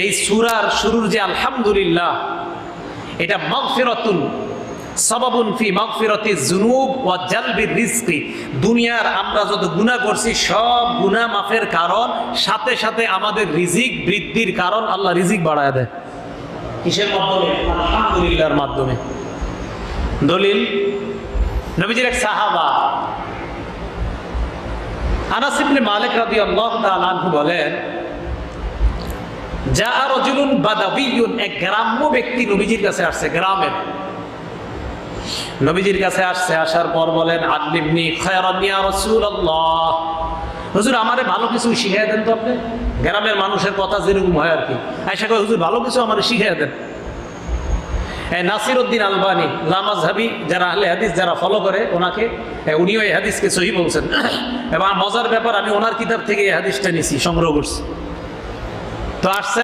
এই সূরার শুরুর যে আলহামদুলিল্লাহ, এটা মাগফিরাতুন সাবাবুন ফি মাগফিরাতিজ যুনুব ওয়া জালবির রিজকি। দুনিয়ার আমরা যত গুনাহ করছি সব গুনাহ মাফের কারণ, সাথে সাথে আমাদের রিজিক বৃদ্ধির কারণ। আল্লাহ রিজিক বাড়ায় দেয় কিসের মাধ্যমে? আলহামদুলিল্লাহর মাধ্যমে। দলিল, নবীজির এক সাহাবা আনাস ইবনে মালিক রাদিয়াল্লাহু তাআলা আনহু বলেন, জাআ রাজুলুন বাদাবিয়ুন, এক গ্রাম্য ব্যক্তি নবীজির কাছে আসছে, গ্রামের নবীজির কাছে আসছে। আসার পর বলেন, আল্লিমনি খায়রান ইয়া রাসূলুল্লাহ, হুজুর আমারে ভালো কিছু শিখিয়ে দেন তো আপনি। গ্রামের মানুষের কথা যেরকম হয় আর কি, আয়েশা কয় হুজুর ভালো কিছু আমারে শিখিয়ে দেন। নাসিরউদ্দিন আলবানী লামাযহাবী, যারা আহলে হাদিস যারা ফলো করে ওনাকে, উনিও এই হাদিসকে সহিহ বলছেন। এবং মজার ব্যাপার, আমি ওনার কিতাব থেকে এই হাদিসটা নিছি, সংগ্রহ করছি। তো আসছে